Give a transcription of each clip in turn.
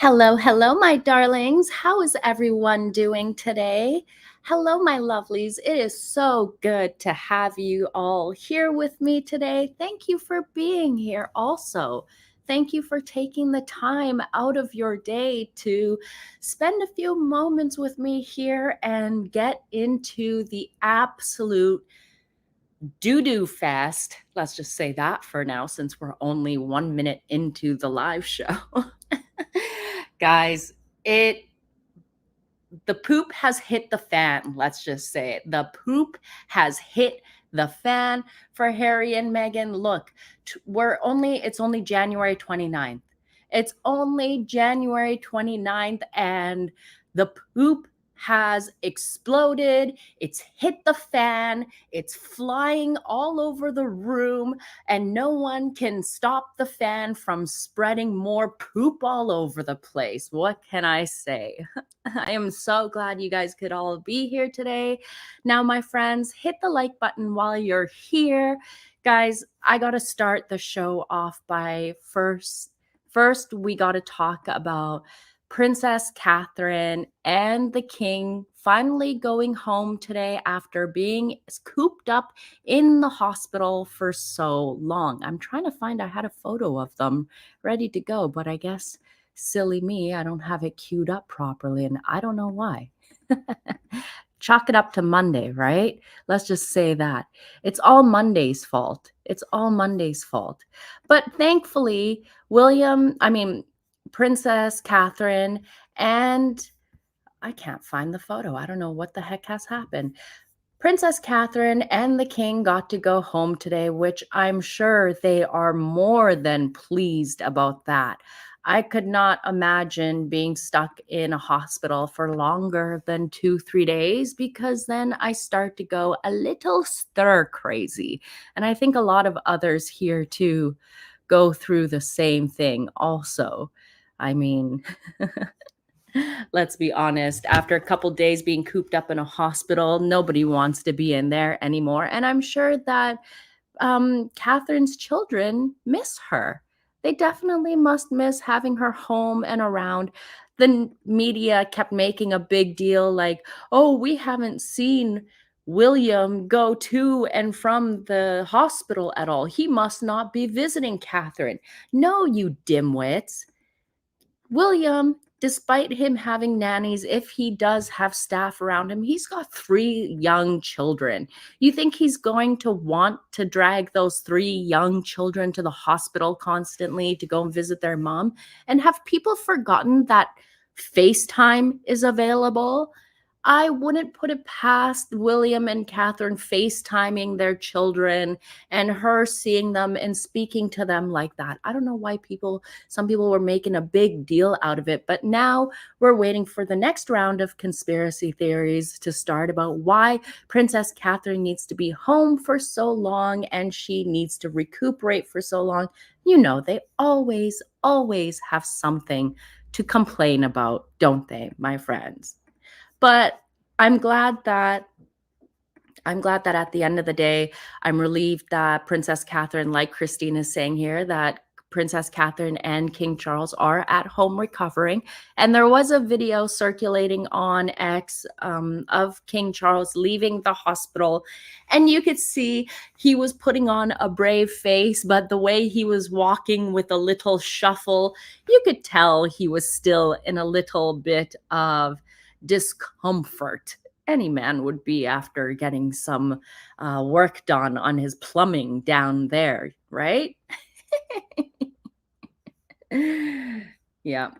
Hello, hello, my darlings. How is everyone doing today? Hello, my lovelies. It is so good to have you all here with me today. Thank you for being here also. Thank you for taking the time out of your day to spend a few moments with me here and get into the absolute doo-doo fast. Let's just say that for now, since we're only 1 minute into the live show. Guys, the poop has hit the fan. Let's just say it. The poop has hit the fan for Harry and Meghan. Look, it's only January 29th. It's only January 29th, and the poop has exploded. It's hit the fan. It's flying all over the room, and no one can stop the fan from spreading more poop all over the place. What can I say? I am so glad you guys could all be here today. Now, my friends, hit the like button while you're here. Guys, I got to start the show off by first we got to talk about Princess Catherine and the King finally going home today after being cooped up in the hospital for so long. I'm trying to find, I had a photo of them ready to go, but I guess silly me, I don't have it queued up properly, and I don't know why. Chalk it up to Monday, right? Let's just say that. It's all Monday's fault. It's all Monday's fault. But thankfully, Princess Catherine, and I can't find the photo. I don't know what the heck has happened. Princess Catherine and the King got to go home today, which I'm sure they are more than pleased about that. I could not imagine being stuck in a hospital for longer than 2, 3 days, because then I start to go a little stir crazy. And I think a lot of others here too go through the same thing also. I mean, let's be honest, after a couple days being cooped up in a hospital, nobody wants to be in there anymore. And I'm sure that Catherine's children miss her. They definitely must miss having her home and around. The media kept making a big deal like, oh, we haven't seen William go to and from the hospital at all. He must not be visiting Catherine. No, you dimwits. William, despite him having nannies, if he does have staff around him, he's got 3 young children. You think he's going to want to drag those 3 young children to the hospital constantly to go and visit their mom? And have people forgotten that FaceTime is available? I wouldn't put it past William and Catherine FaceTiming their children and her seeing them and speaking to them like that. I don't know why some people were making a big deal out of it, but now we're waiting for the next round of conspiracy theories to start about why Princess Catherine needs to be home for so long and she needs to recuperate for so long. You know, they always have something to complain about, don't they, my friends? But I'm glad that at the end of the day, I'm relieved that Princess Catherine, like Christine is saying here, that Princess Catherine and King Charles are at home recovering. And there was a video circulating on X of King Charles leaving the hospital. And you could see he was putting on a brave face, but the way he was walking with a little shuffle, you could tell he was still in a little bit of discomfort. Any man would be after getting some work done on his plumbing down there, right? Yeah.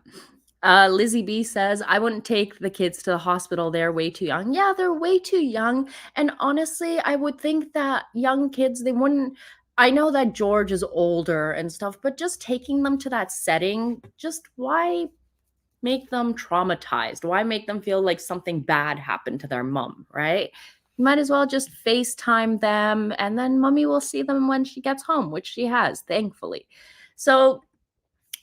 Lizzie B says, I wouldn't take the kids to the hospital. They're way too young. Yeah, they're way too young. And honestly, I would think that young kids, they wouldn't. I know that George is older and stuff, but just taking them to that setting, just why make them traumatized? Why make them feel like something bad happened to their mom, right? You might as well just FaceTime them, and then mommy will see them when she gets home, which she has, thankfully. So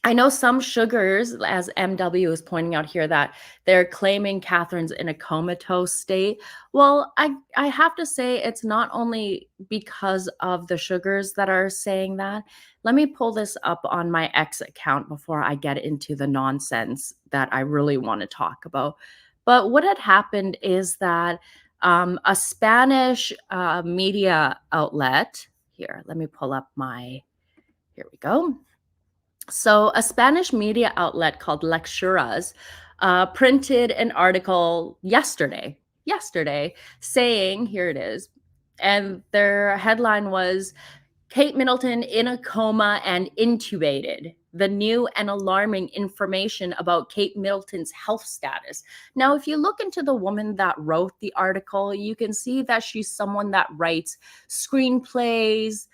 I know some sugars, as MW is pointing out here, that they're claiming Catherine's in a comatose state. Well, I have to say it's not only because of the sugars that are saying that. Let me pull this up on my X account before I get into the nonsense that I really want to talk about. But what had happened is that a Spanish media outlet here, let me pull up my, here we go. So, a Spanish media outlet called Lecturas printed an article yesterday, saying, here it is, and their headline was Kate Middleton in a coma and intubated. The new and alarming information about Kate Middleton's health status. Now, if you look into the woman that wrote the article, you can see that she's someone that writes screenplays,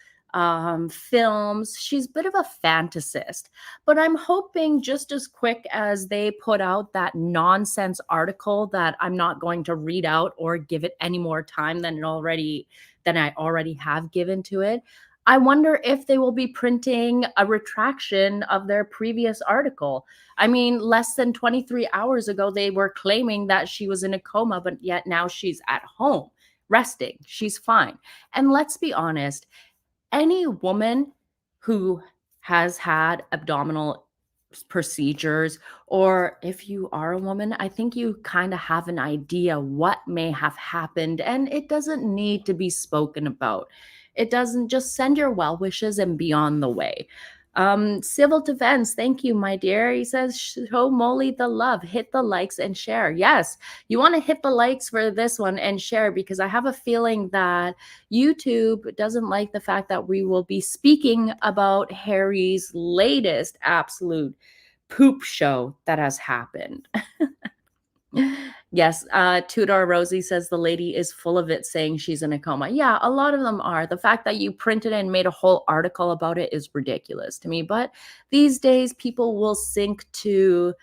films. She's a bit of a fantasist, but I'm hoping just as quick as they put out that nonsense article that I'm not going to read out or give it any more time than I already have given to it. I wonder if they will be printing a retraction of their previous article. I mean, less than 23 hours ago, they were claiming that she was in a coma, but yet now she's at home resting. She's fine. And let's be honest, any woman who has had abdominal procedures, or if you are a woman, I think you kind of have an idea what may have happened, and it doesn't need to be spoken about. It doesn't, just send your well wishes and be on the way. Civil defense, thank you, my dear. He says, show Molly the love, hit the likes and share. Yes, you want to hit the likes for this one and share, because I have a feeling that YouTube doesn't like the fact that we will be speaking about Harry's latest absolute poop show that has happened. Yes, Tudor Rosie says the lady is full of it, saying she's in a coma. Yeah, a lot of them are. The fact that you printed and made a whole article about it is ridiculous to me. But these days, people will sink to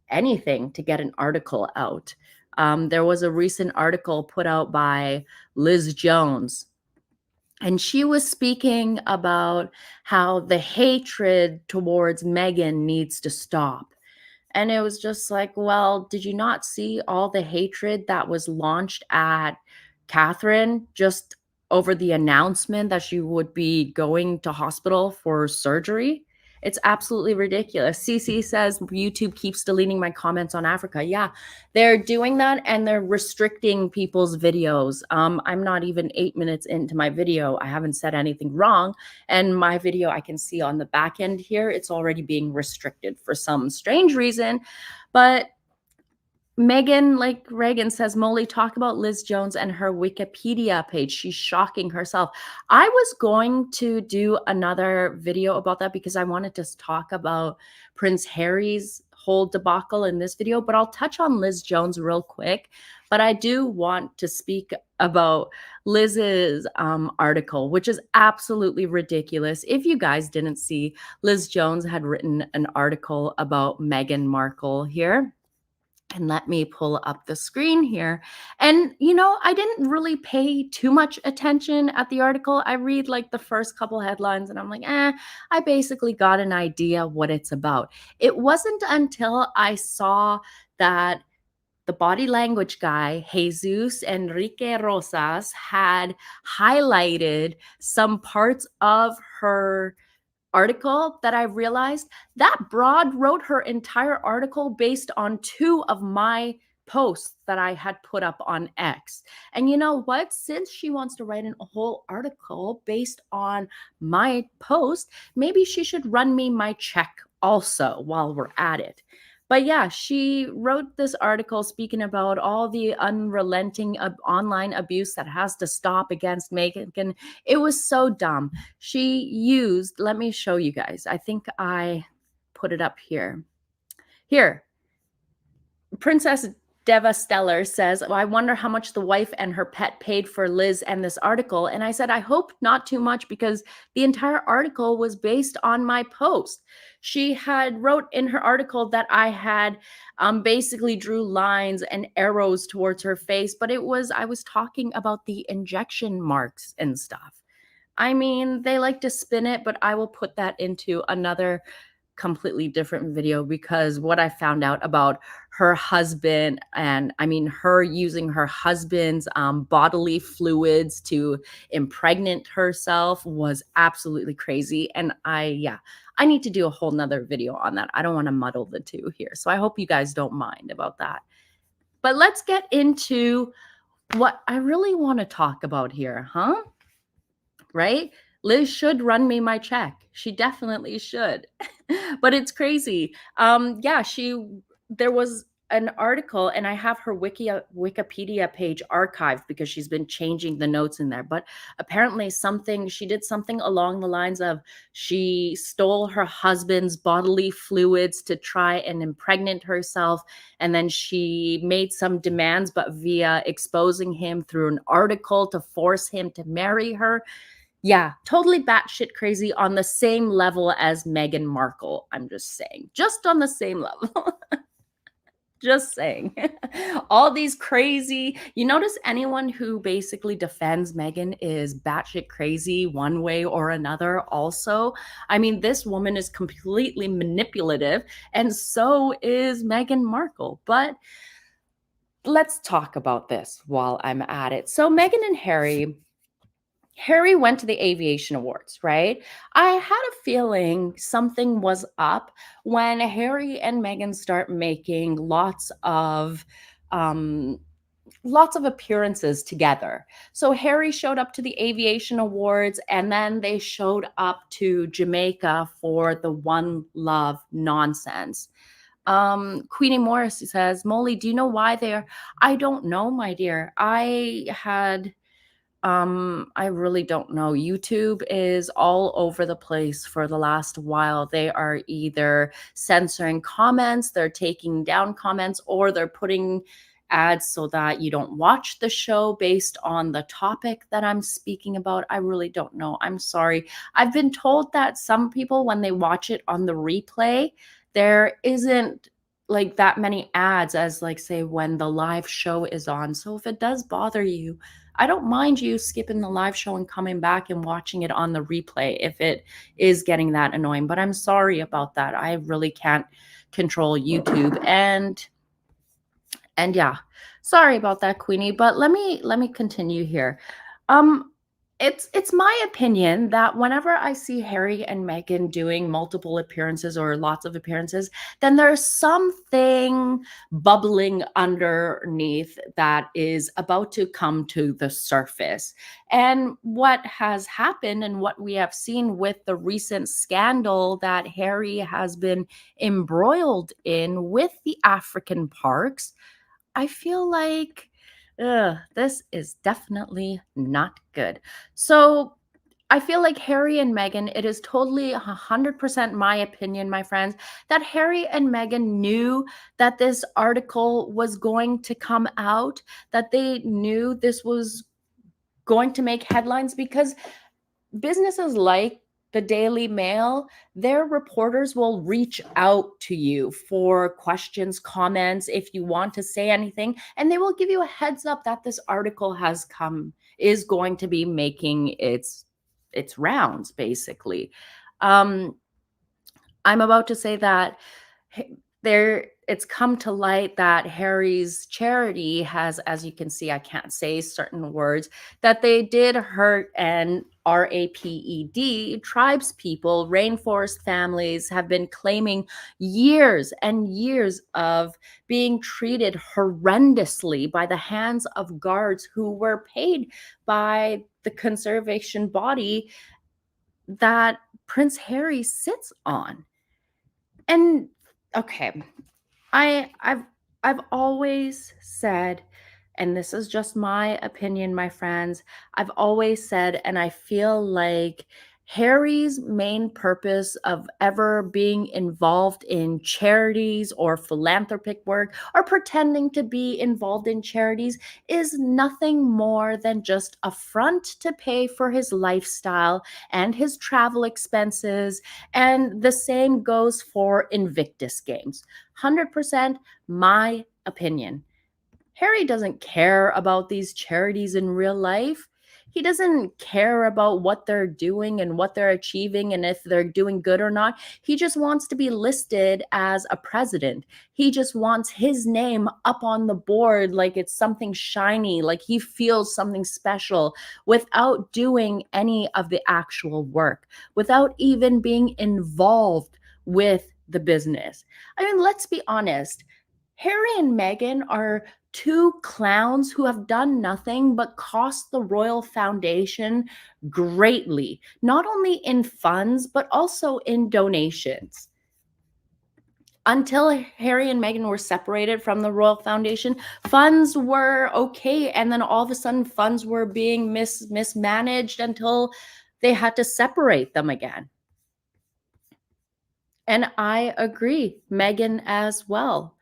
anything to get an article out. There was a recent article put out by Liz Jones, and she was speaking about how the hatred towards Meghan needs to stop. And it was just like, well, did you not see all the hatred that was launched at Catherine just over the announcement that she would be going to hospital for surgery? It's absolutely ridiculous. CC says YouTube keeps deleting my comments on Africa. Yeah, they're doing that, and they're restricting people's videos. I'm not even 8 minutes into my video. I haven't said anything wrong. And my video, I can see on the back end here, it's already being restricted for some strange reason. But Megan, like Reagan says, Molly, talk about Liz Jones and her Wikipedia page. She's shocking herself. I was going to do another video about that because I wanted to talk about Prince Harry's whole debacle in this video, but I'll touch on Liz Jones real quick. But I do want to speak about Liz's article, which is absolutely ridiculous. If you guys didn't see, Liz Jones had written an article about Meghan Markle here. And let me pull up the screen here. And, I didn't really pay too much attention at the article. I read like the first couple headlines and I'm like, I basically got an idea what it's about. It wasn't until I saw that the body language guy, Jesus Enrique Rosas, had highlighted some parts of her article that I realized that broad wrote her entire article based on 2 of my posts that I had put up on X. And you know what? Since she wants to write a whole article based on my post, maybe she should run me my check also while we're at it. But yeah, she wrote this article speaking about all the unrelenting online abuse that has to stop against Meghan. It was so dumb. She used, let me show you guys. I think I put it up here. Here, Princess Deva Stellar says, I wonder how much the wife and her pet paid for Liz and this article. And I said, I hope not too much, because the entire article was based on my post. She had wrote in her article that I had basically drew lines and arrows towards her face, but I was talking about the injection marks and stuff. I mean, they like to spin it, but I will put that into another completely different video because what I found out about her husband, and I mean, her using her husband's bodily fluids to impregnate herself was absolutely crazy. And yeah, I need to do a whole nother video on that. I don't want to muddle the two here. So I hope you guys don't mind about that. But let's get into what I really want to talk about here, huh? Right? Liz should run me my check. She definitely should. But it's crazy. Yeah, there was an article, and I have her Wikipedia page archived because she's been changing the notes in there. But apparently she did something along the lines of she stole her husband's bodily fluids to try and impregnate herself. And then she made some demands, but via exposing him through an article to force him to marry her. Yeah, totally batshit crazy on the same level as Meghan Markle. I'm just saying, just on the same level. Just saying. All these crazy, you notice anyone who basically defends Meghan is batshit crazy one way or another, also. I mean, this woman is completely manipulative, and so is Meghan Markle. But let's talk about this while I'm at it. So, Meghan and Harry went to the aviation awards, right? I had a feeling something was up when Harry and Meghan start making um lots of appearances together. So Harry showed up to the aviation awards, and then they showed up to Jamaica for the One Love nonsense. Queenie Morris says, Molly, do you know why they're? I don't know, my dear. I really don't know. YouTube is all over the place for the last while. They are either censoring comments, they're taking down comments, or they're putting ads so that you don't watch the show based on the topic that I'm speaking about. I really don't know. I'm sorry. I've been told that some people, when they watch it on the replay, there isn't like that many ads as, like, say, when the live show is on. So if it does bother you, I don't mind you skipping the live show and coming back and watching it on the replay if it is getting that annoying. But I'm sorry about that. I really can't control YouTube. And yeah, sorry about that, Queenie. But let me continue here. Um, it's my opinion that whenever I see Harry and Meghan doing multiple appearances or lots of appearances, then there's something bubbling underneath that is about to come to the surface. And what has happened and what we have seen with the recent scandal that Harry has been embroiled in with the African parks, I feel like this is definitely not good. So I feel like Harry and Meghan, it is totally 100% my opinion, my friends, that Harry and Meghan knew that this article was going to come out, that they knew this was going to make headlines because businesses like the Daily Mail, their reporters will reach out to you for questions, comments, if you want to say anything, and they will give you a heads up that this article is going to be making its rounds, basically. Um, I'm about to say that it's come to light that Harry's charity has, as you can see, I can't say certain words, that they did hurt and RAPED tribes people, rainforest families have been claiming years and years of being treated horrendously by the hands of guards who were paid by the conservation body that Prince Harry sits on. And okay, I've always said, and this is just my opinion, my friends, I've always said, and I feel like Harry's main purpose of ever being involved in charities or philanthropic work or pretending to be involved in charities is nothing more than just a front to pay for his lifestyle and his travel expenses. And the same goes for Invictus Games. 100% my opinion. Harry doesn't care about these charities in real life. He doesn't care about what they're doing and what they're achieving and if they're doing good or not. He just wants to be listed as a president. He just wants his name up on the board like it's something shiny, like he feels something special without doing any of the actual work, without even being involved with the business. I mean, let's be honest. Harry and Meghan are two clowns who have done nothing but cost the royal foundation greatly, not only in funds, but also in donations. Until Harry and Meghan were separated from the royal foundation, funds were okay. And then all of a sudden, funds were being mismanaged until they had to separate them again. And I agree, Meghan as well.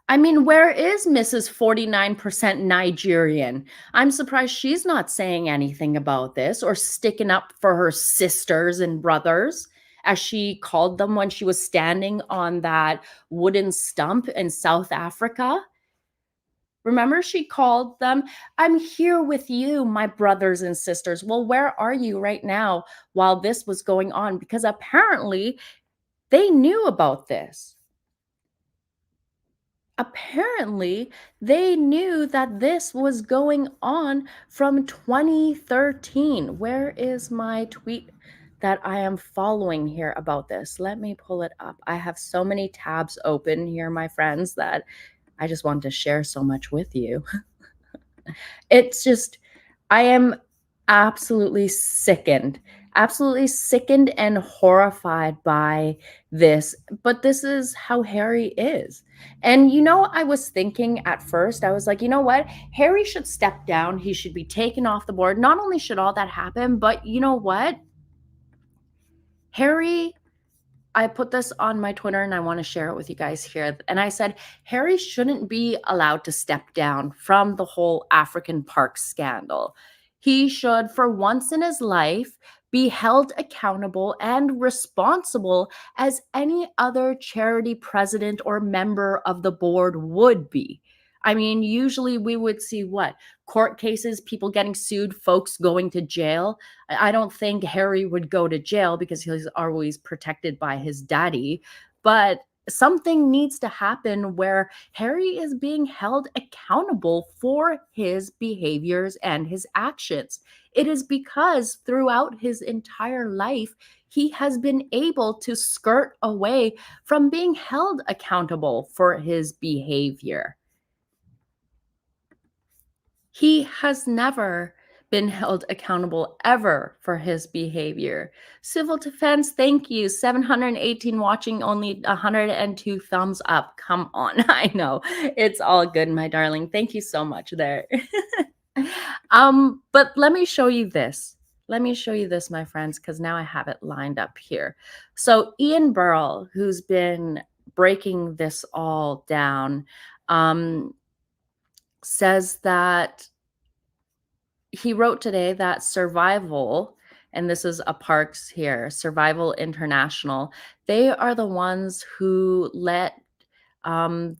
I mean, where is Mrs. 49% Nigerian? I'm surprised she's not saying anything about this or sticking up for her sisters and brothers, as she called them when she was standing on that wooden stump in South Africa. Remember, she called them, I'm here with you, my brothers and sisters. Well, where are you right now while this was going on? Because apparently they knew about this. Apparently, they knew that this was going on from 2013. Where is my tweet that I am following here about this? Let me pull it up. I have so many tabs open here, my friends, that I just want to share so much with you. It's just, I am absolutely sickened and horrified by this. But this is how Harry is. And I was thinking at first, I was like, you know what? Harry should step down. He should be taken off the board. Not only should all that happen, but you know what? Harry, I put this on my Twitter and I want to share it with you guys here. And I said, Harry shouldn't be allowed to step down from the whole African Park scandal. He should, for once in his life, be held accountable and responsible as any other charity president or member of the board would be. I mean, usually we would see what? Court cases, people getting sued, folks going to jail. I don't think Harry would go to jail because he's always protected by his daddy. But something needs to happen where Harry is being held accountable for his behaviors and his actions. It is because throughout his entire life, he has been able to skirt away from being held accountable for his behavior. He has never been held accountable ever for his behavior. Civil defense, thank you. 718 watching, only 102 thumbs up. Come on. I know. It's all good, my darling. Thank you so much there. But let me show you this. Let me show you this, my friends, because now I have it lined up here. So Ian Burrell, who's been breaking this all down, says that he wrote today that Survival, and this is a Parks here, Survival International, they are the ones who let the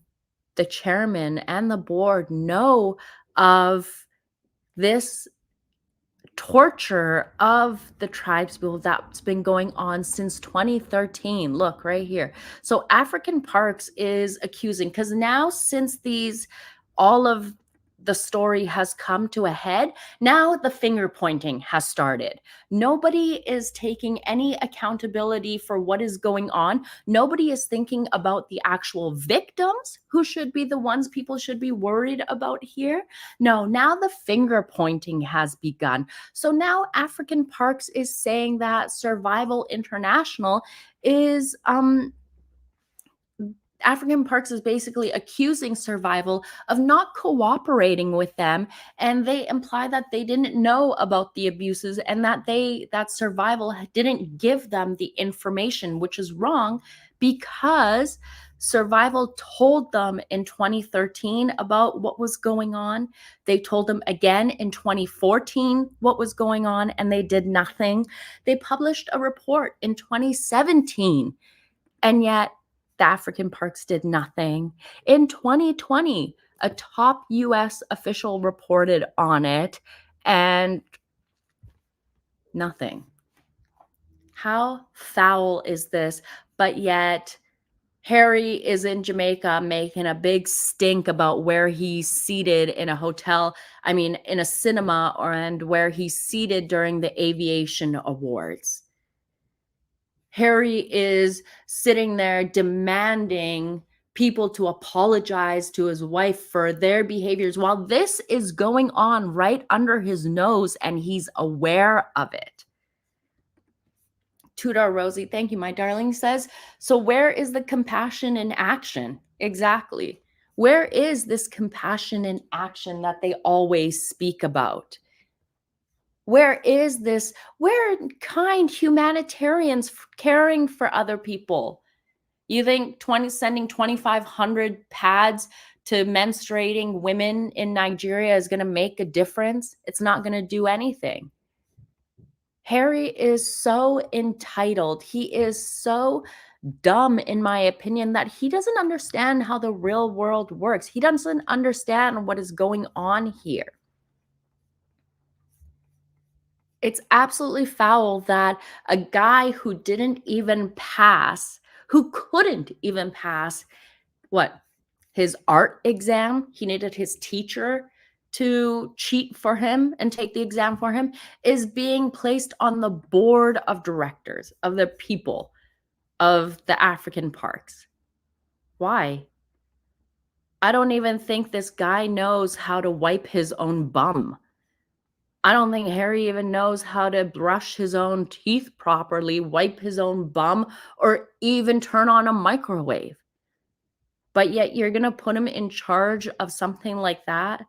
chairman and the board know of this torture of the tribespeople that's been going on since 2013. Look right here. So African Parks is accusing, because now since all of the story has come to a head, now the finger pointing has started. Nobody is taking any accountability for what is going on. Nobody is thinking about the actual victims, who should be the ones people should be worried about here. No, now the finger pointing has begun. So now African Parks is saying that Survival International is African Parks is basically accusing Survival of not cooperating with them, and they imply that they didn't know about the abuses and that Survival didn't give them the information, which is wrong, because Survival told them in 2013 about what was going on. They told them again in 2014 what was going on, and they did nothing. They published a report in 2017, and yet the African Parks did nothing. In 2020, a top US official reported on it, and Nothing. How foul is this? But yet, Harry is in Jamaica making a big stink about where he's seated in a hotel, I mean, in a cinema, and where he's seated during the aviation awards. Harry is sitting there demanding people to apologize to his wife for their behaviors while this is going on right under his nose and he's aware of it. Tudor Rosie, thank you, my darling, says, so where is the compassion in action? Exactly. Where is this compassion in action that they always speak about? Where is this? Where are kind humanitarians caring for other people? You think sending 2,500 pads to menstruating women in Nigeria is going to make a difference? It's not going to do anything. Harry is so entitled. He is so dumb, in my opinion, that he doesn't understand how the real world works. He doesn't understand what is going on here. It's absolutely foul that a guy who didn't even pass, who couldn't even pass, what, his art exam, he needed his teacher to cheat for him and take the exam for him, is being placed on the board of directors of the people of the African parks. Why? I don't even think this guy knows how to wipe his own bum. I don't think Harry even knows how to brush his own teeth properly, wipe his own bum, or even turn on a microwave. But yet you're going to put him in charge of something like that?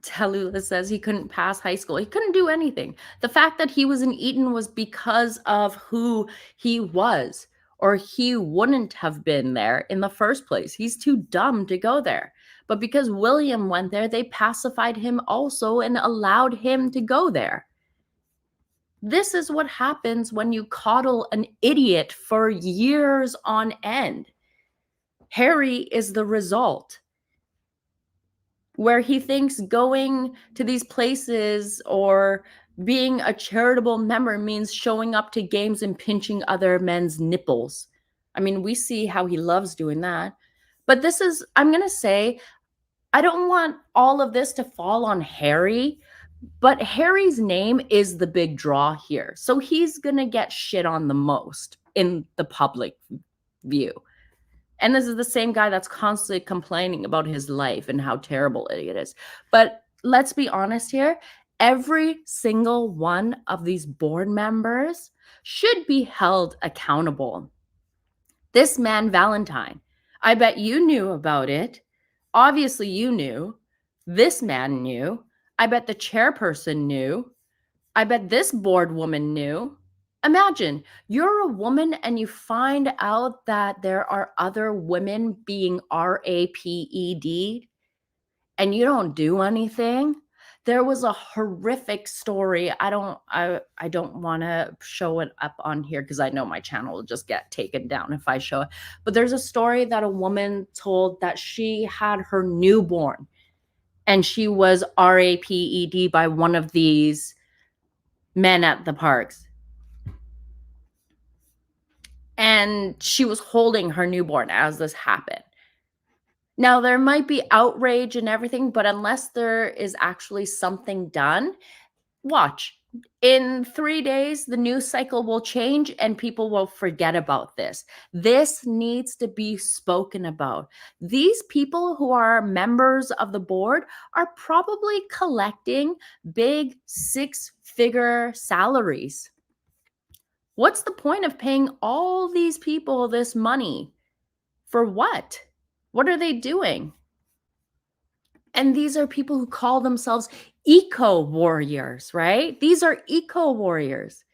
Tallulah says he couldn't pass high school. He couldn't do anything. The fact that he was in Eton was because of who he was, or he wouldn't have been there in the first place. He's too dumb to go there. But because William went there, they pacified him also and allowed him to go there. This is what happens when you coddle an idiot for years on end. Harry is the result, where he thinks going to these places or being a charitable member means showing up to games and pinching other men's nipples. I mean, we see how he loves doing that. But this is, I'm going to say, I don't want all of this to fall on Harry, but Harry's name is the big draw here. So he's going to get shit on the most in the public view. And this is the same guy that's constantly complaining about his life and how terrible it is. But let's be honest here. Every single one of these board members should be held accountable. This man, Valentine, I bet you knew about it. Obviously, you knew. This man knew. I bet the chairperson knew. I bet this board woman knew. Imagine you're a woman and you find out that there are other women being raped and you don't do anything. There was a horrific story. I don't want to show it up on here because I know my channel will just get taken down if I show it. But there's a story that a woman told that she had her newborn and she was raped by one of these men at the parks. And she was holding her newborn as this happened. Now, there might be outrage and everything, but unless there is actually something done, watch. In 3 days, the news cycle will change and people will forget about this. This needs to be spoken about. These people who are members of the board are probably collecting big 6-figure salaries. What's the point of paying all these people this money? For what? What are they doing? And these are people who call themselves eco warriors, right? These are eco warriors.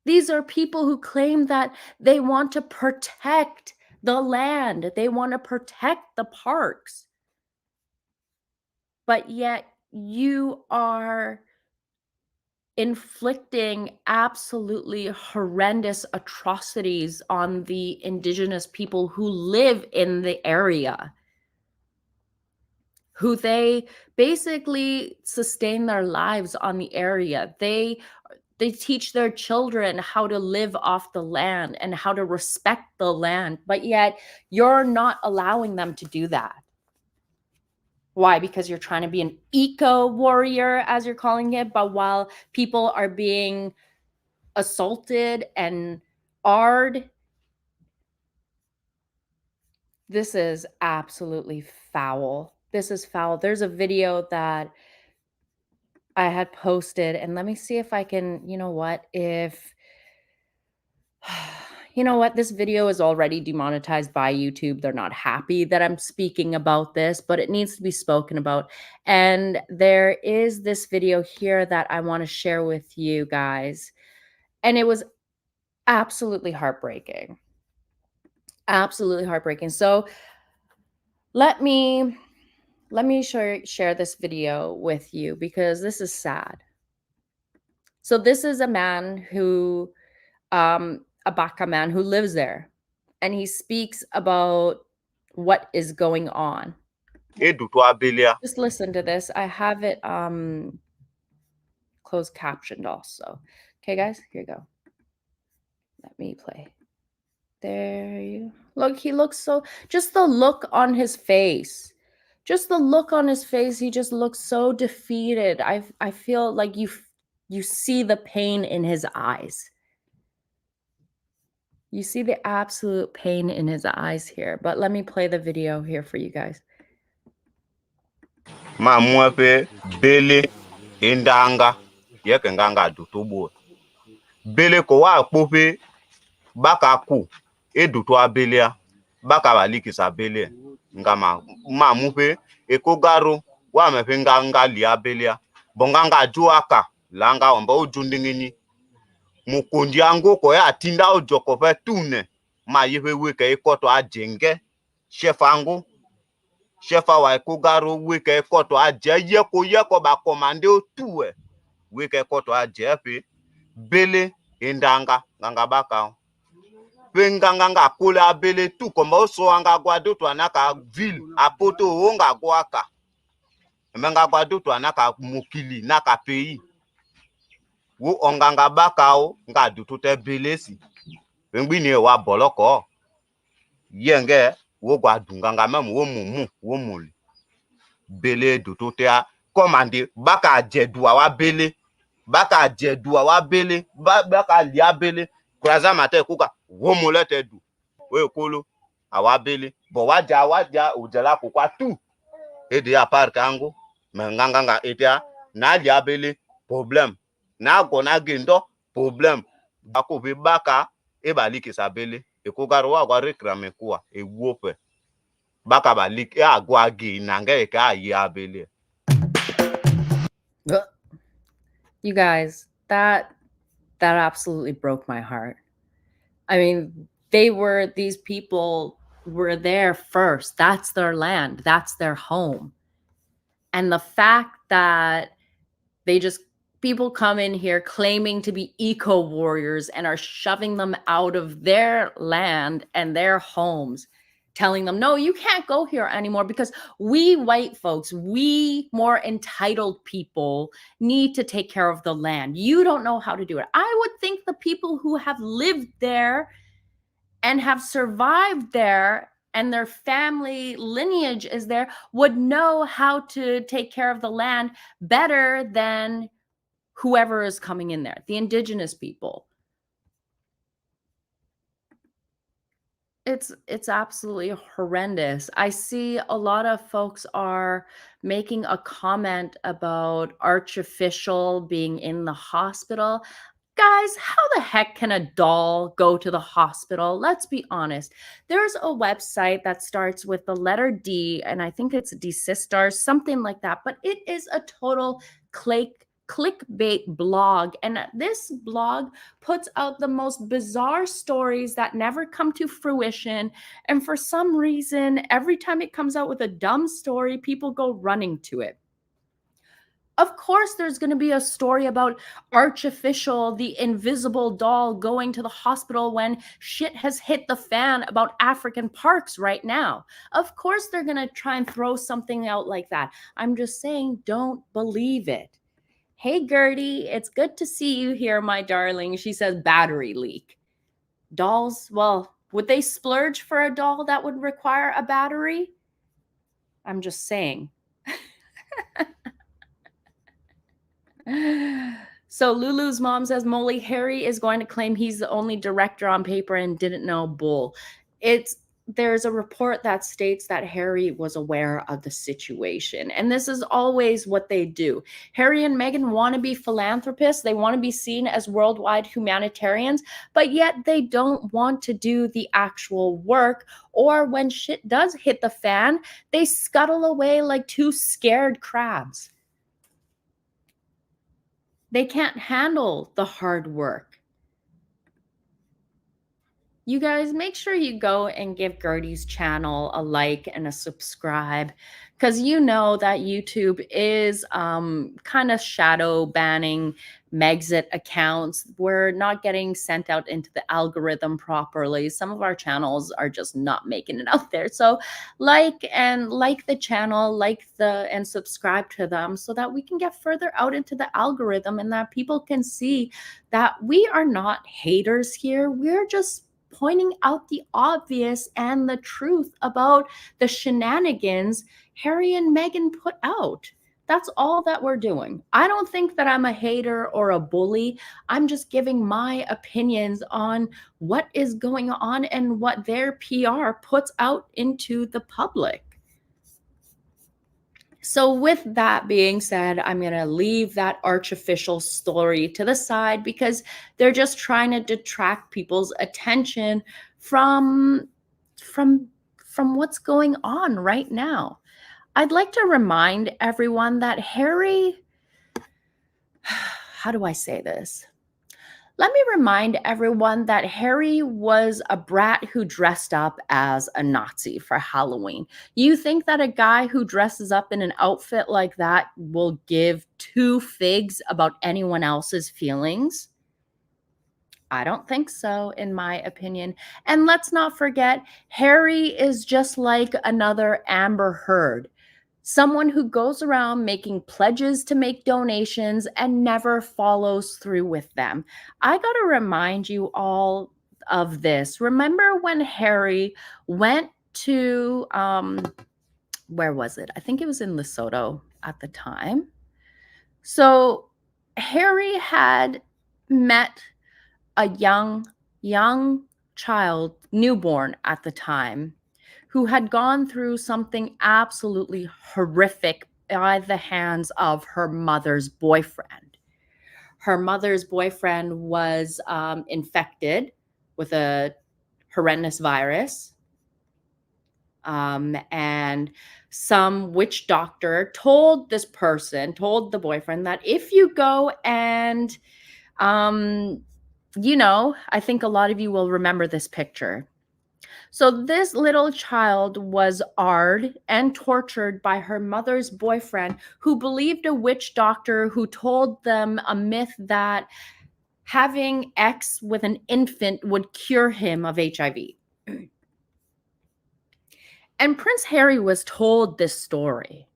These are people who claim that they want to protect the land. They want to protect the parks. But yet you are inflicting absolutely horrendous atrocities on the indigenous people who live in the area, who they basically sustain their lives on the area. They teach their children how to live off the land and how to respect the land, but yet you're not allowing them to do that. Why? Because you're trying to be an eco warrior, as you're calling it, but while people are being assaulted and arred. This is absolutely foul. This is foul. There's a video that I had posted, and let me see if I can, you know what, if you know what, this video is already demonetized by YouTube. They're not happy that I'm speaking about this, but it needs to be spoken about. And there is this video here that I want to share with you guys. And it was absolutely heartbreaking. Absolutely heartbreaking. So let me share this video with you because this is sad. So this is a man who, a Baka man who lives there, and he speaks about what is going on. Just listen to this. I have it closed captioned also. Okay, guys, here you go. Let me play. There you look. He looks so, just the look on his face. Just the look on his face, he just looks so defeated. I feel like you see the pain in his eyes. You see the absolute pain in his eyes here. But let me play the video here for you guys. Ma muepe bele indanga yeke nganga dutubu. Bele ko wa kpope baka ku edutu abelea baka balikisa bele ngama ma mupe ekogaro wa mepe nganga li abelea bonganga juaka langa omba ujundingini mukondi ango ko ya tinda ojoko pe tune ma yepe weke ikoto ajenge shefango shefa wa ekogaro weke ikoto aje yeko ba komande otue weke ikoto aje pe bele indanga nganga baka nganga kola bele tu komba oso anga gwado to anaka ville apoto onga gwaka menga gwado to anaka mukili naka pays wo onganga bakao nga dutu te belesi ngwini wa boloko yenge wo gwadunga nga mem wo mumu wo muli bele dutu te commande baka jedua wa bele baka jedua wa bele baka lia bele kraza mate kuka wo mulete du we kolo awa bele bo waja ujela kwa tu ede ya park ango menganga etia na lia bele problem na gona gendo problem bako be baka e baliki sabele e kogaro wa gwa rekrame kwa e wope baka baliki agwa gi nanga e ka ya bele. You guys, that absolutely broke my heart. I mean, these people were there first. That's their land. That's their home. And the fact that people come in here claiming to be eco warriors and are shoving them out of their land and their homes, telling them, no, you can't go here anymore because we white folks, we more entitled people need to take care of the land. You don't know how to do it. I would think the people who have lived there and have survived there and their family lineage is there would know how to take care of the land better than whoever is coming in there, the indigenous people. It's absolutely horrendous. I see a lot of folks are making a comment about Archofficial being in the hospital. Guys, how the heck can a doll go to the hospital? Let's be honest. There's a website that starts with the letter D, and I think it's Desistars, something like that, but it is a total clickbait blog, and this blog puts out the most bizarre stories that never come to fruition, and for some reason every time it comes out with a dumb story, people go running to it. Of course, there's going to be a story about Artificial, the invisible doll, going to the hospital when shit has hit the fan about African parks right now. Of course, they're going to try and throw something out like that. I'm just saying, don't believe it. Hey, Gertie, it's good to see you here, my darling. She says battery leak. Dolls, well, would they splurge for a doll that would require a battery? I'm just saying. So Lulu's mom says, Molly, Harry is going to claim he's the only director on paper and didn't know bull. There's a report that states that Harry was aware of the situation. And this is always what they do. Harry and Meghan want to be philanthropists. They want to be seen as worldwide humanitarians, but yet they don't want to do the actual work. Or when shit does hit the fan, they scuttle away like two scared crabs. They can't handle the hard work. You guys, make sure you go and give Gertie's channel a like and a subscribe, because you know that YouTube is kind of shadow banning Megxit accounts. We're not getting sent out into the algorithm properly. Some of our channels are just not making it out there. So like the channel, and subscribe to them so that we can get further out into the algorithm and that people can see that we are not haters here. We're just pointing out the obvious and the truth about the shenanigans Harry and Meghan put out. That's all that we're doing. I don't think that I'm a hater or a bully. I'm just giving my opinions on what is going on and what their PR puts out into the public. So with that being said, I'm going to leave that Artificial story to the side because they're just trying to detract people's attention from what's going on right now. I'd like to remind everyone that Harry, how do I say this? Let me remind everyone that Harry was a brat who dressed up as a Nazi for Halloween. You think that a guy who dresses up in an outfit like that will give two figs about anyone else's feelings? I don't think so, in my opinion. And let's not forget, Harry is just like another Amber Heard. Someone who goes around making pledges to make donations and never follows through with them. I got to remind you all of this. Remember when Harry went to, where was it? I think it was in Lesotho at the time. So Harry had met a young child, newborn at the time, who had gone through something absolutely horrific by the hands of her mother's boyfriend. Her mother's boyfriend was infected with a horrendous virus. And some witch doctor told the boyfriend that if you go and, I think a lot of you will remember this picture. So this little child was arred and tortured by her mother's boyfriend, who believed a witch doctor who told them a myth that having sex with an infant would cure him of HIV. And Prince Harry was told this story.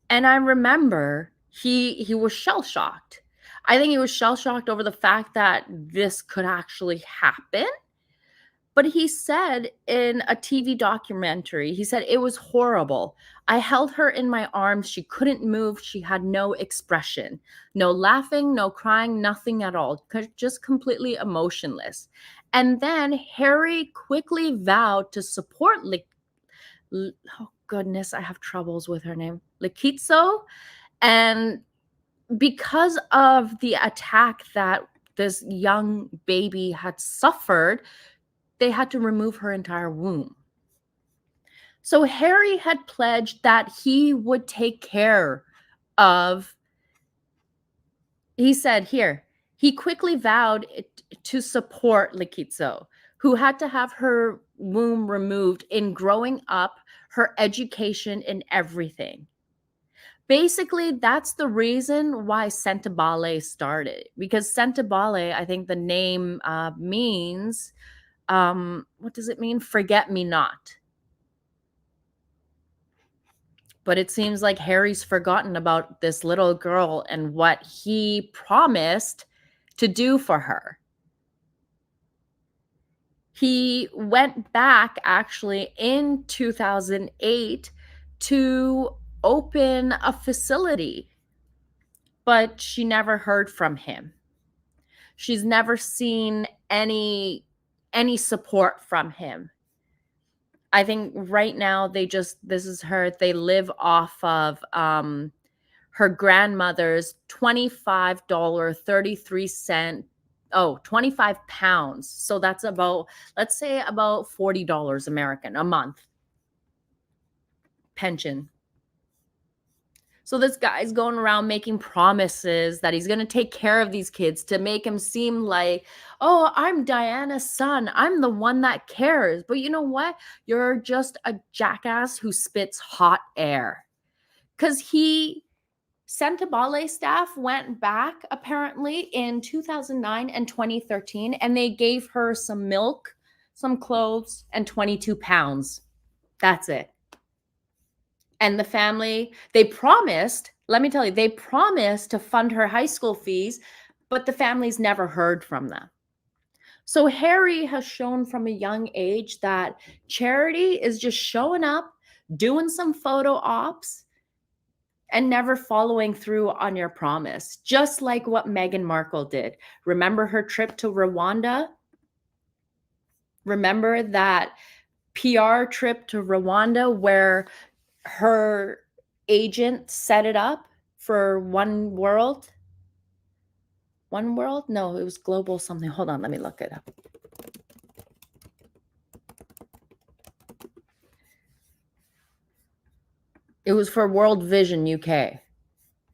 And I remember he was shell-shocked. I think he was shell-shocked over the fact that this could actually happen. But he said in a TV documentary, he said, it was horrible. I held her in my arms. She couldn't move. She had no expression, no laughing, no crying, nothing at all, just completely emotionless. And then Harry quickly vowed to support oh goodness, I have troubles with her name, Lekitso. And because of the attack that this young baby had suffered, they had to remove her entire womb. So Harry had pledged that he would take care of, he said here, he quickly vowed to support Lekitso, who had to have her womb removed in growing up, her education, and everything. Basically, that's the reason why Sentabale started, because Sentabale, I think the name means, what does it mean? Forget me not. But it seems like Harry's forgotten about this little girl and what he promised to do for her. He went back actually in 2008 to open a facility, but she never heard from him. She's never seen any support from him. I think right now this is her, they live off of her grandmother's $25.33, 25 pounds. So that's about, let's say about $40 American a month pension. So this guy's going around making promises that he's going to take care of these kids to make him seem like, oh, I'm Diana's son. I'm the one that cares. But you know what? You're just a jackass who spits hot air. Because Sentabale staff went back apparently in 2009 and 2013, and they gave her some milk, some clothes, and 22 pounds. That's it. And the family, they promised, let me tell you, they promised to fund her high school fees, but the families never heard from them. So Harry has shown from a young age that charity is just showing up, doing some photo ops, and never following through on your promise, just like what Meghan Markle did. Remember her trip to Rwanda? Remember that PR trip to Rwanda where her agent set it up for One World? One World? No, it was Global something. Hold on, let me look it up. It was for World Vision UK.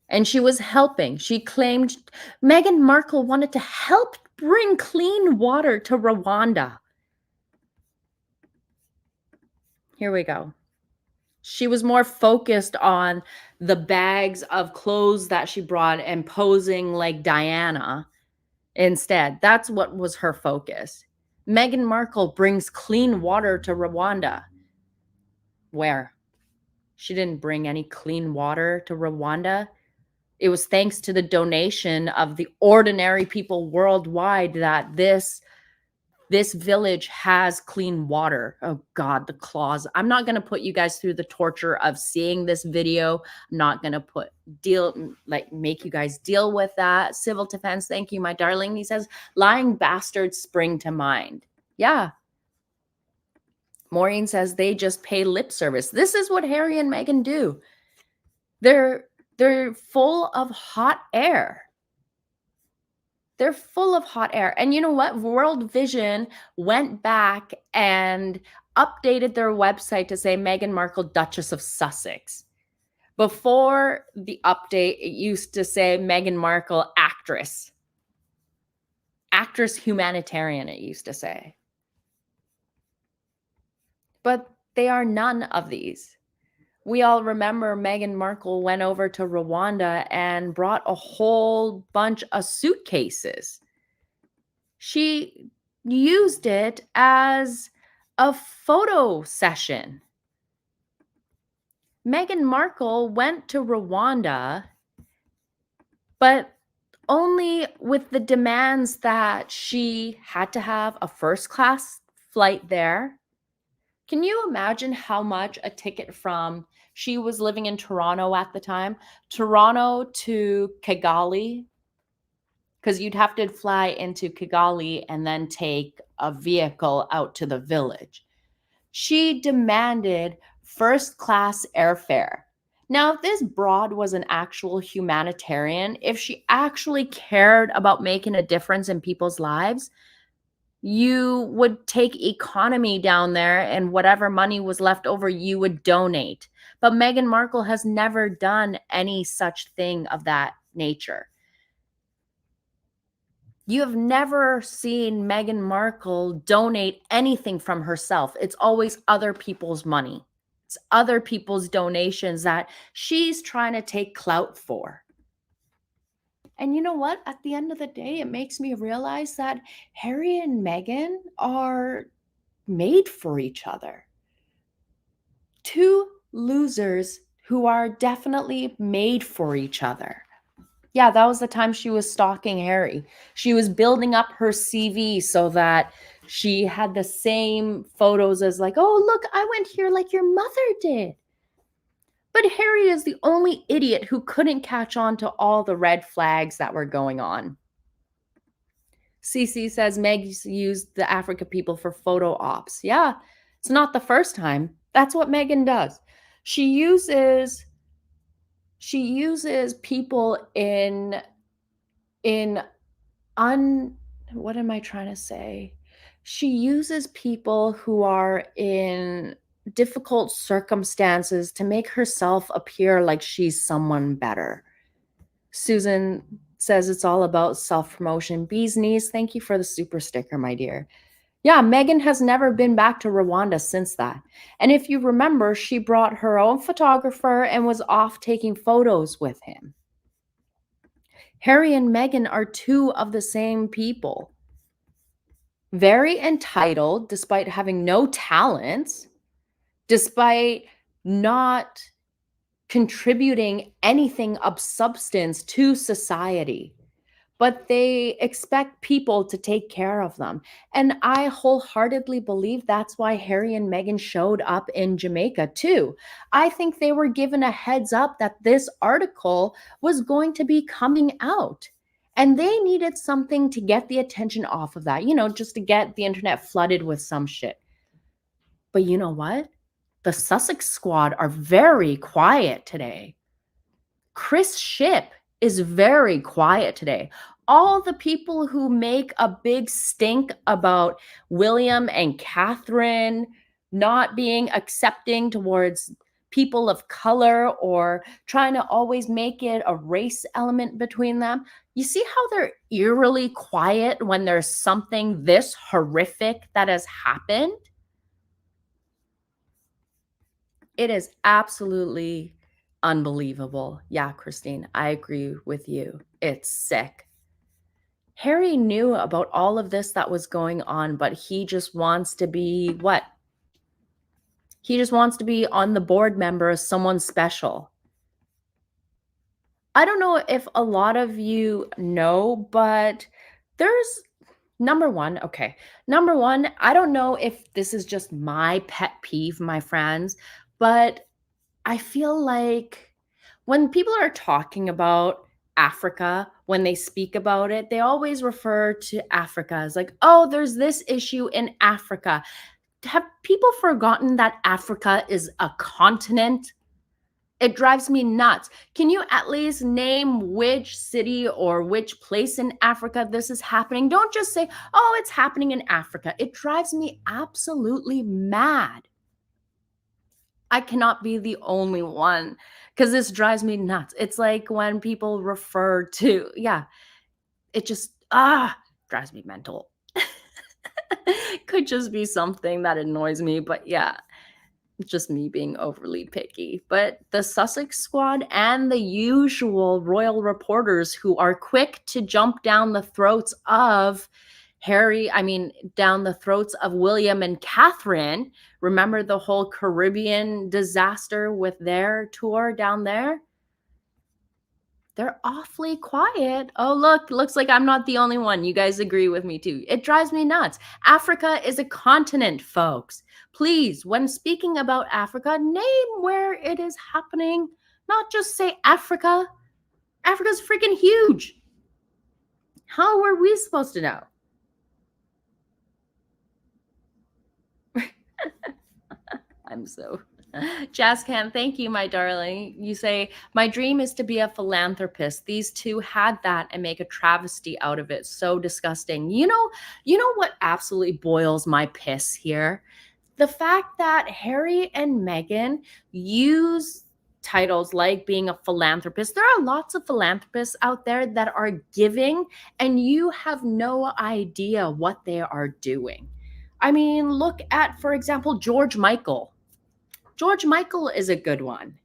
And she was helping. She claimed Meghan Markle wanted to help bring clean water to Rwanda. Here we go. She was more focused on the bags of clothes that she brought and posing like Diana instead. That's what was her focus. Meghan Markle brings clean water to Rwanda. Where? She didn't bring any clean water to Rwanda. It was thanks to the donation of the ordinary people worldwide that this village has clean water. Oh God, the claws. I'm not going to put you guys through the torture of seeing this video. I'm not going to make you guys deal with that. Civil defense. Thank you, my darling. He says, lying bastards spring to mind. Yeah. Maureen says they just pay lip service. This is what Harry and Meghan do. They're full of hot air. They're full of hot air. And you know what? World Vision went back and updated their website to say Meghan Markle, Duchess of Sussex. Before the update, it used to say Meghan Markle, actress. Actress humanitarian, it used to say. But they are none of these. We all remember Meghan Markle went over to Rwanda and brought a whole bunch of suitcases. She used it as a photo session. Meghan Markle went to Rwanda, but only with the demands that she had to have a first-class flight there. Can you imagine how much a ticket from, she was living in Toronto at the time, Toronto to Kigali, because you'd have to fly into Kigali and then take a vehicle out to the village. She demanded first-class airfare. Now, if this broad was an actual humanitarian, if she actually cared about making a difference in people's lives, you would take economy down there and whatever money was left over, you would donate. But Meghan Markle has never done any such thing of that nature. You have never seen Meghan Markle donate anything from herself. It's always other people's money. It's other people's donations that she's trying to take clout for. And you know what? At the end of the day, it makes me realize that Harry and Meghan are made for each other. Two losers who are definitely made for each other. Yeah, that was the time she was stalking Harry. She was building up her CV so that she had the same photos as, like, oh, look, I went here like your mother did. But Harry is the only idiot who couldn't catch on to all the red flags that were going on. Cece says Meg's used the Africa people for photo ops. Yeah, it's not the first time. That's what Meghan does. She uses people in what am I trying to say? She uses people who are in difficult circumstances to make herself appear like she's someone better. Susan says it's all about self-promotion. Bee's knees, thank you for the super sticker, my dear. Yeah, Meghan has never been back to Rwanda since that. And if you remember, she brought her own photographer and was off taking photos with him. Harry and Meghan are two of the same people. Very entitled, despite having no talents, despite not contributing anything of substance to society. But they expect people to take care of them. And I wholeheartedly believe that's why Harry and Meghan showed up in Jamaica too. I think they were given a heads up that this article was going to be coming out. And they needed something to get the attention off of that, just to get the internet flooded with some shit. But you know what? The Sussex squad are very quiet today. Chris Shipp is very quiet today. All the people who make a big stink about William and Catherine not being accepting towards people of color or trying to always make it a race element between them, you see how they're eerily quiet when there's something this horrific that has happened? It is absolutely unbelievable. Yeah, Christine, I agree with you. It's sick. Harry knew about all of this that was going on, but he just wants to be what? He just wants to be on the board member as someone special. I don't know if a lot of you know, but there's number one, I don't know if this is just my pet peeve, my friends, but I feel like when people are talking about Africa, when they speak about it, they always refer to Africa as like, oh, there's this issue in Africa. Have people forgotten that Africa is a continent? It drives me nuts. Can you at least name which city or which place in Africa this is happening? Don't just say, oh, it's happening in Africa. It drives me absolutely mad. I cannot be the only one because this drives me nuts. It's like when people refer to, it just, drives me mental. Could just be something that annoys me, but yeah, just me being overly picky. But the Sussex squad and the usual royal reporters who are quick to jump down the throats of down the throats of William and Catherine. Remember the whole Caribbean disaster with their tour down there? They're awfully quiet. Oh, look, looks like I'm not the only one. You guys agree with me too. It drives me nuts. Africa is a continent, folks. Please, when speaking about Africa, name where it is happening. Not just say Africa. Africa's freaking huge. How are we supposed to know? I'm so Jazzcan, thank you, my darling. You say, my dream is to be a philanthropist. These two had that and make a travesty out of it. So disgusting. You know what absolutely boils my piss here? The fact that Harry and Meghan use titles like being a philanthropist. There are lots of philanthropists out there that are giving, and you have no idea what they are doing. I mean, look at, for example, George Michael. George Michael is a good one.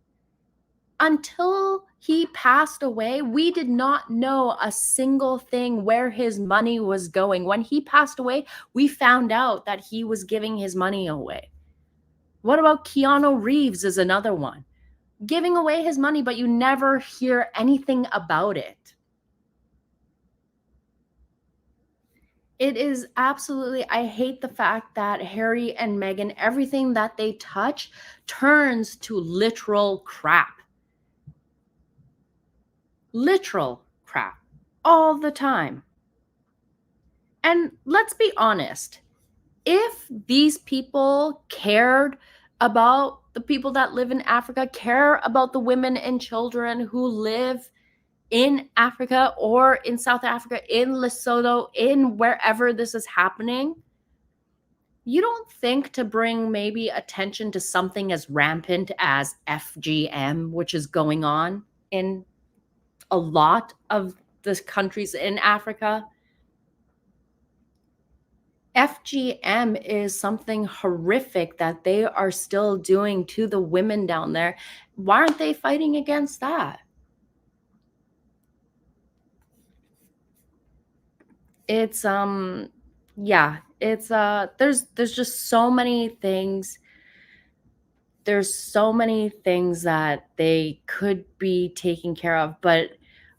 Until he passed away, we did not know a single thing where his money was going. When he passed away, we found out that he was giving his money away. What about Keanu Reeves is another one. Giving away his money, but you never hear anything about it. It is absolutely, I hate the fact that Harry and Meghan, everything that they touch turns to literal crap. Literal crap all the time. And let's be honest, if these people cared about the people that live in Africa, care about the women and children who live in Africa or in South Africa, in Lesotho, in wherever this is happening, you don't think to bring maybe attention to something as rampant as FGM, which is going on in a lot of the countries in Africa? FGM is something horrific that they are still doing to the women down there. Why aren't they fighting against that? It's yeah, it's there's just so many things. There's so many things that they could be taking care of, but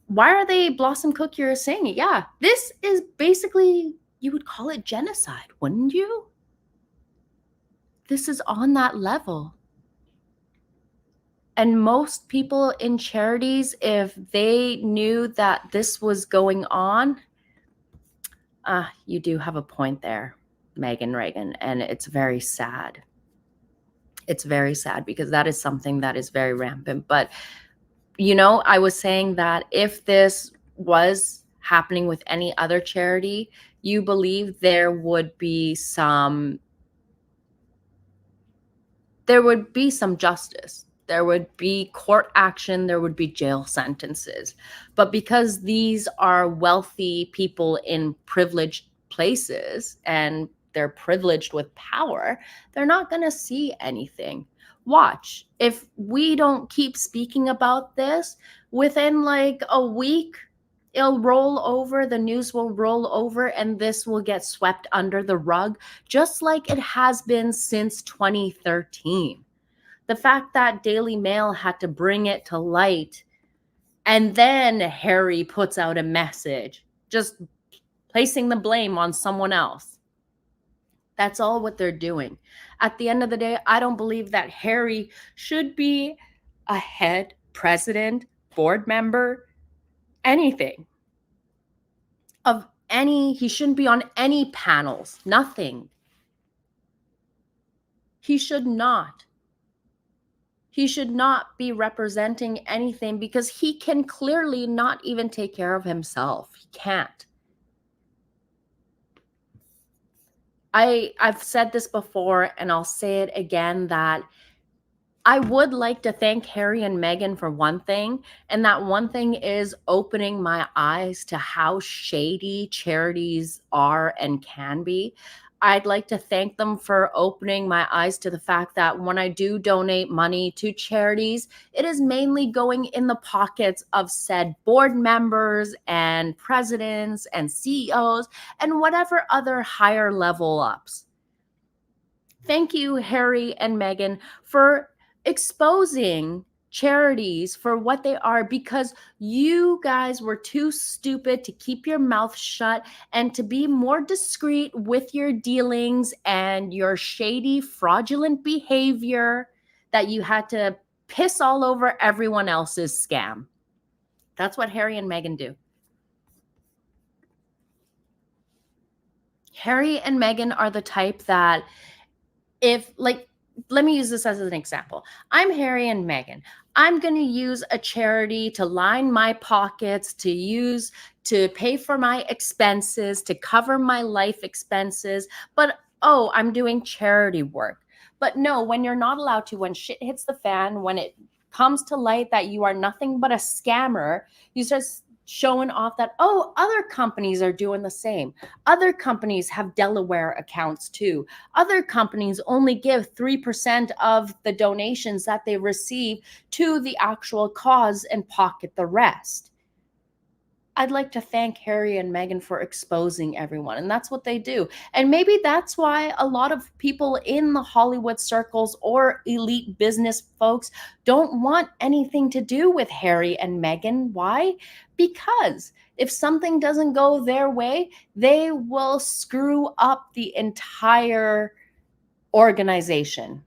why are they Blossom Cook? You're saying it. Yeah, this is basically, you would call it genocide, wouldn't you? This is on that level. And most people in charities, if they knew that this was going on, you do have a point there, Megan Reagan, and it's very sad. It's very sad because that is something that is very rampant. But, you know, I was saying that if this was happening with any other charity, you believe there would be some justice. There would be court action, there would be jail sentences. But because these are wealthy people in privileged places and they're privileged with power, they're not going to see anything. Watch, if we don't keep speaking about this, within like a week, it'll roll over, the news will roll over, and this will get swept under the rug, just like it has been since 2013. The fact that Daily Mail had to bring it to light, and then Harry puts out a message, just placing the blame on someone else. That's all what they're doing. At the end of the day, I don't believe that Harry should be a head president, board member, anything. He shouldn't be on any panels, nothing. He should not. He should not be representing anything because he can clearly not even take care of himself. He can't. I've said this before and I'll say it again, that I would like to thank Harry and Meghan for one thing, and that one thing is opening my eyes to how shady charities are and can be. I'd like to thank them for opening my eyes to the fact that when I do donate money to charities, it is mainly going in the pockets of said board members and presidents and CEOs and whatever other higher level ups. Thank you, Harry and Meghan, for exposing charities for what they are, because you guys were too stupid to keep your mouth shut and to be more discreet with your dealings and your shady, fraudulent behavior that you had to piss all over everyone else's scam. That's what Harry and Meghan do. Harry and Meghan are the type that, if, like, let me use this as an example. I'm Harry and Meghan. I'm going to use a charity to line my pockets, to pay for my expenses, to cover my life expenses. But, oh, I'm doing charity work. But no, when you're not allowed to, when shit hits the fan, when it comes to light that you are nothing but a scammer, you start showing off that, oh, other companies are doing the same. Other companies have Delaware accounts too. Other companies only give 3% of the donations that they receive to the actual cause and pocket the rest. I'd like to thank Harry and Meghan for exposing everyone, and that's what they do. And maybe that's why a lot of people in the Hollywood circles or elite business folks don't want anything to do with Harry and Meghan. Why? Because if something doesn't go their way, they will screw up the entire organization.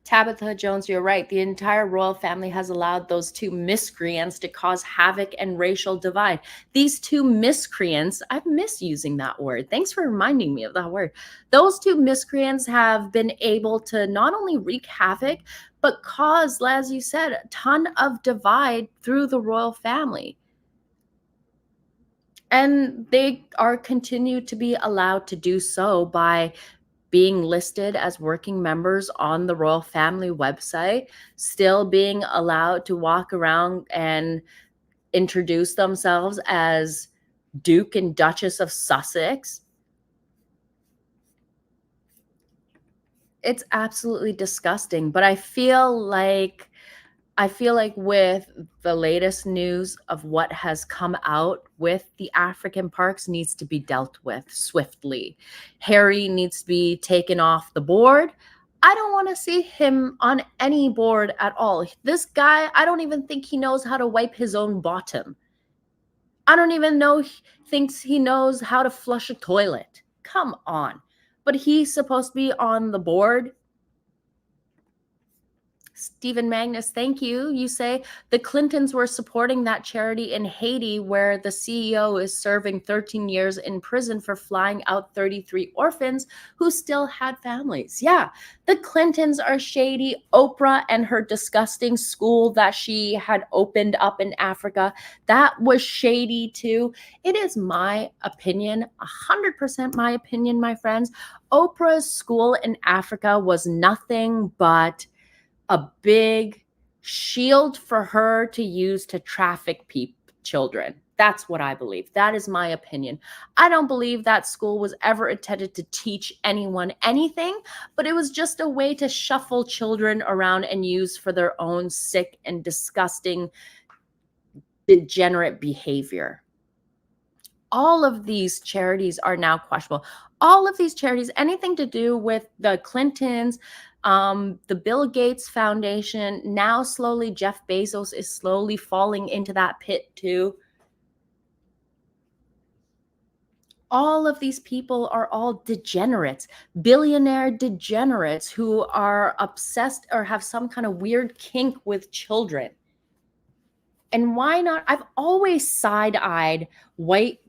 Tabitha Jones, you're right. The entire royal family has allowed those two miscreants to cause havoc and racial divide. These two miscreants, I've misusing that word. Thanks for reminding me of that word. Those two miscreants have been able to not only wreak havoc, but cause, as you said, a ton of divide through the royal family. And they are continued to be allowed to do so by being listed as working members on the royal family website, still being allowed to walk around and introduce themselves as Duke and Duchess of Sussex. It's absolutely disgusting, but I feel like with the latest news of what has come out with the African parks needs to be dealt with swiftly. Harry needs to be taken off the board. I don't want to see him on any board at all. This guy, I don't even think he knows how to wipe his own bottom. I don't even know he thinks he knows how to flush a toilet. Come on. But he's supposed to be on the board. Stephen Magnus, thank you. You say the Clintons were supporting that charity in Haiti where the CEO is serving 13 years in prison for flying out 33 orphans who still had families. Yeah, the Clintons are shady. Oprah and her disgusting school that she had opened up in Africa, that was shady too. It is my opinion, 100% my opinion, my friends. Oprah's school in Africa was nothing but a big shield for her to use to traffic children. That's what I believe. That is my opinion. I don't believe that school was ever intended to teach anyone anything, but it was just a way to shuffle children around and use for their own sick and disgusting, degenerate behavior. All of these charities are now questionable. All of these charities, anything to do with the Clintons, the Bill Gates Foundation, now slowly Jeff Bezos is slowly falling into that pit too. All of these people are all degenerates, billionaire degenerates who are obsessed or have some kind of weird kink with children. And why not? I've always side-eyed white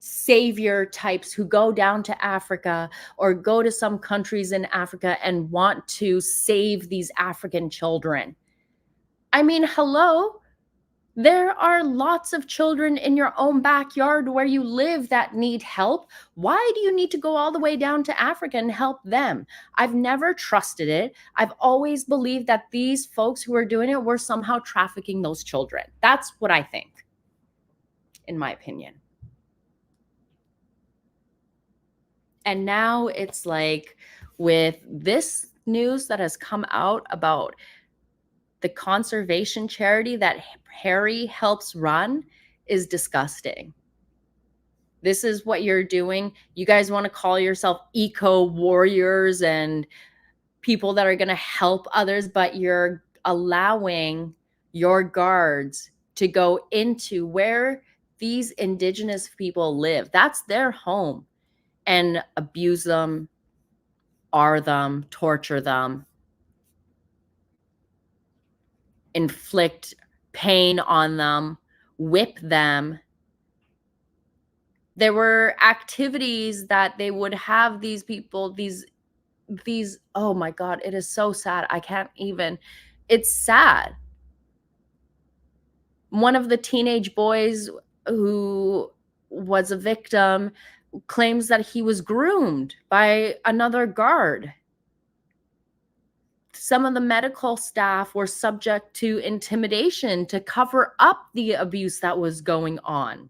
savior types who go down to Africa or go to some countries in Africa and want to save these African children. I mean, hello, there are lots of children in your own backyard where you live that need help. Why do you need to go all the way down to Africa and help them? I've never trusted it. I've always believed that these folks who are doing it were somehow trafficking those children. That's what I think, in my opinion. And now it's like with this news that has come out about the conservation charity that Harry helps run is disgusting. This is what you're doing. You guys want to call yourself eco warriors and people that are going to help others, but you're allowing your guards to go into where these indigenous people live. That's their home. And abuse them, are them, torture them, inflict pain on them, whip them. There were activities that they would have these people, these, oh my God, it is so sad. I can't even, it's sad. One of the teenage boys who was a victim claims that he was groomed by another guard. Some of the medical staff were subject to intimidation to cover up the abuse that was going on.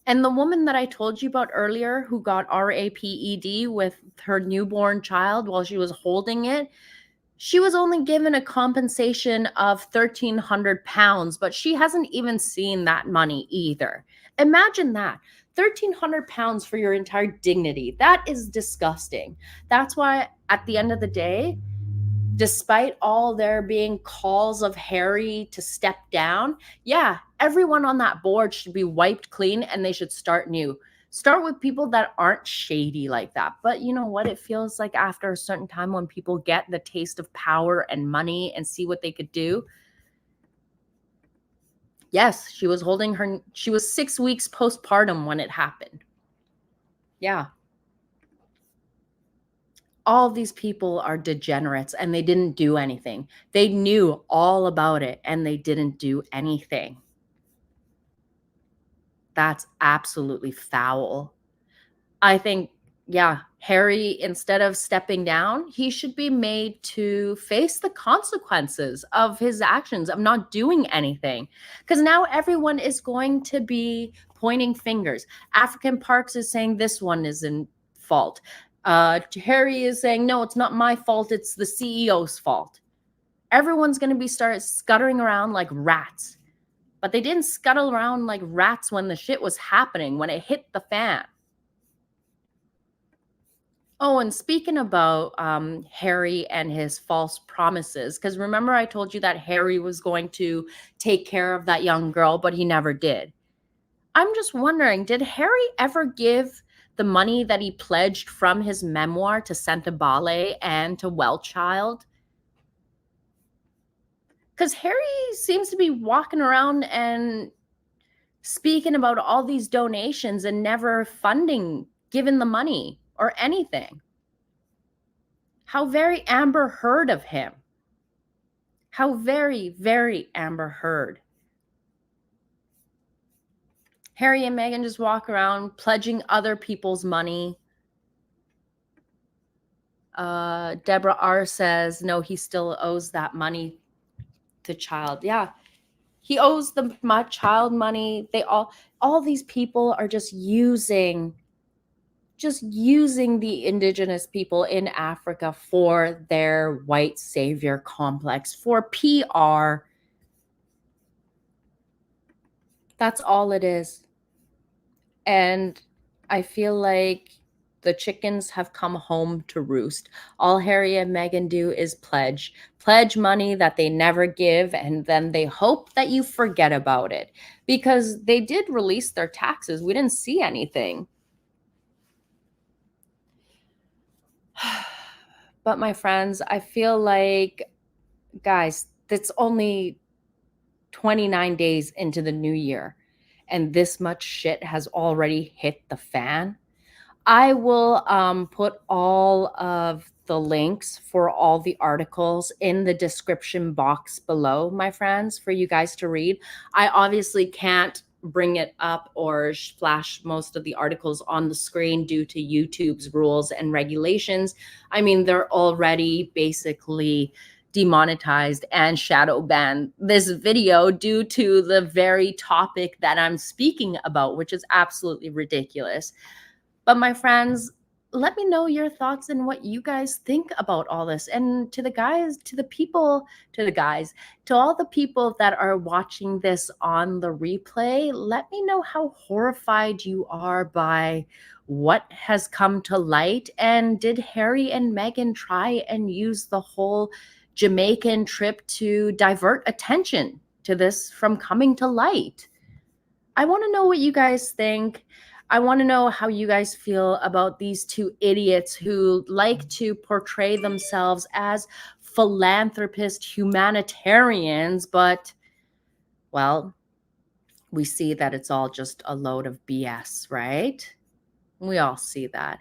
And the woman that I told you about earlier who got RAPED with her newborn child while she was holding it, she was only given a compensation of £1,300, but she hasn't even seen that money either. Imagine that. £1,300 for your entire dignity. That is disgusting. That's why at the end of the day, despite all there being calls of Harry to step down, yeah, everyone on that board should be wiped clean and they should start new. Start with people that aren't shady like that. But you know what? It feels like after a certain time when people get the taste of power and money and see what they could do. Yes, she was 6 weeks postpartum when it happened. Yeah. All these people are degenerates and they didn't do anything. They knew all about it and they didn't do anything. That's absolutely foul. I think, yeah, Harry, instead of stepping down, he should be made to face the consequences of his actions, of not doing anything. Because now everyone is going to be pointing fingers. African Parks is saying this one is in fault. Harry is saying, no, it's not my fault. It's the CEO's fault. Everyone's going to be scuttering around like rats. But they didn't scuttle around like rats when the shit was happening, when it hit the fan. Oh, and speaking about Harry and his false promises, because remember I told you that Harry was going to take care of that young girl, but he never did. I'm just wondering, did Harry ever give the money that he pledged from his memoir to Sentabale and to Wellchild? Because Harry seems to be walking around and speaking about all these donations and never giving the money or anything. How very Amber Heard of him. How very, very Amber Heard. Harry and Meghan just walk around pledging other people's money. Deborah R. says, no, he still owes that money to Child. Yeah, he owes my Child money. All these people are just using the indigenous people in Africa for their white savior complex, for PR. That's all it is. And I feel like the chickens have come home to roost. All Harry and Meghan do is pledge money that they never give, and then they hope that you forget about it, because they did release their taxes. We didn't see anything. But my friends, I feel like, guys, that's only 29 days into the new year, and this much shit has already hit the fan. I will put all of the links for all the articles in the description box below, my friends, for you guys to read. I obviously can't bring it up or flash most of the articles on the screen due to YouTube's rules and regulations. I mean, they're already basically demonetized and shadow banned this video due to the very topic that I'm speaking about, which is absolutely ridiculous. But my friends, let me know your thoughts and what you guys think about all this. And to all the people that are watching this on the replay, let me know how horrified you are by what has come to light. And did Harry and Meghan try and use the whole Jamaican trip to divert attention to this from coming to light? I want to know what you guys think. I want to know how you guys feel about these two idiots who like to portray themselves as philanthropist humanitarians, but, well, we see that it's all just a load of BS, right? We all see that.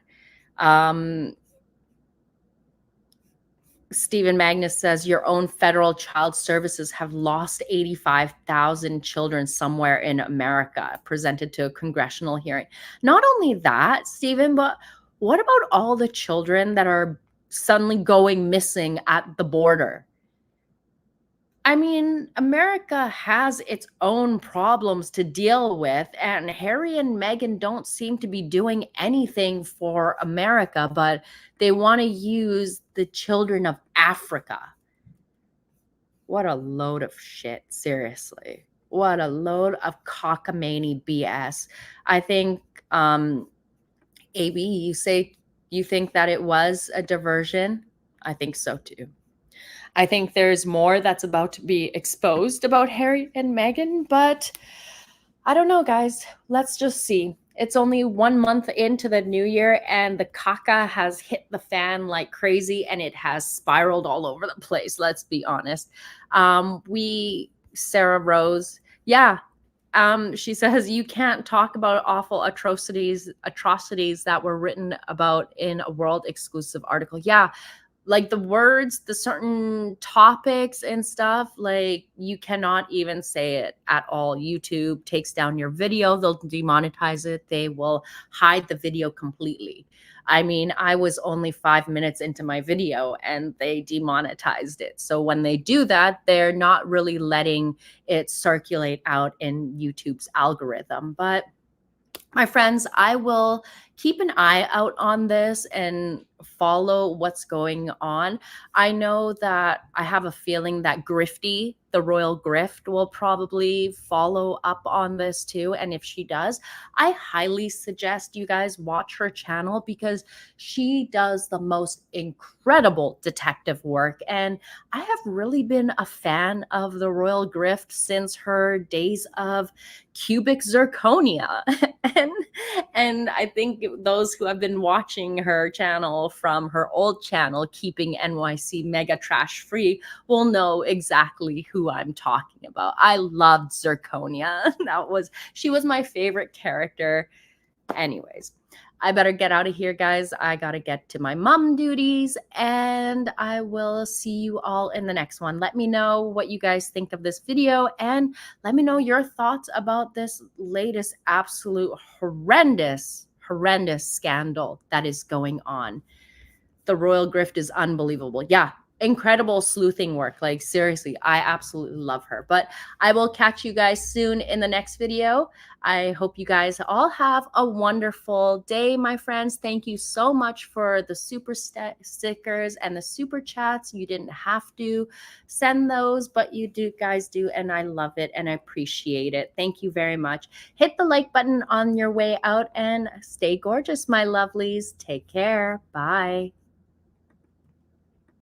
Stephen Magnus says your own federal child services have lost 85,000 children somewhere in America, presented to a congressional hearing. Not only that, Stephen, but what about all the children that are suddenly going missing at the border. I mean, America has its own problems to deal with, and Harry and Meghan don't seem to be doing anything for America, but they want to use the children of Africa. What a load of shit, seriously. What a load of cockamamie BS. I think, AB, you say you think that it was a diversion? I think so too. I think there's more that's about to be exposed about Harry and Meghan, but I don't know, guys. Let's just see. It's only 1 month into the new year, and the caca has hit the fan like crazy, and it has spiraled all over the place. Let's be honest. Sarah Rose, yeah. She says you can't talk about awful atrocities that were written about in a world exclusive article. Yeah, like the words, the certain topics and stuff, like you cannot even say it at all. YouTube takes down your video, they'll demonetize it, they will hide the video completely. I mean, I was only 5 minutes into my video and they demonetized it. So when they do that, they're not really letting it circulate out in YouTube's algorithm. But my friends, I will keep an eye out on this and follow what's going on. I know that I have a feeling that Grifty, the Royal Grift, will probably follow up on this too. And if she does, I highly suggest you guys watch her channel because she does the most incredible detective work. And I have really been a fan of the Royal Grift since her days of cubic zirconia. and and I think those who have been watching her channel from her old channel, Keeping NYC Mega Trash Free, will know exactly who I'm talking about. I loved Zirconia. She was my favorite character. Anyways, I better get out of here, guys. I gotta get to my mom duties, and I will see you all in the next one. Let me know what you guys think of this video, and let me know your thoughts about this latest absolute horrendous scandal that is going on. The Royal Grift is unbelievable. Yeah, incredible sleuthing work. Like, seriously, I absolutely love her. But I will catch you guys soon in the next video. I hope you guys all have a wonderful day, my friends. Thank you so much for the super stickers and the super chats. You didn't have to send those, but you guys do, and I love it and I appreciate it. Thank you very much. Hit the like button on your way out and stay gorgeous, my lovelies. Take care. Bye.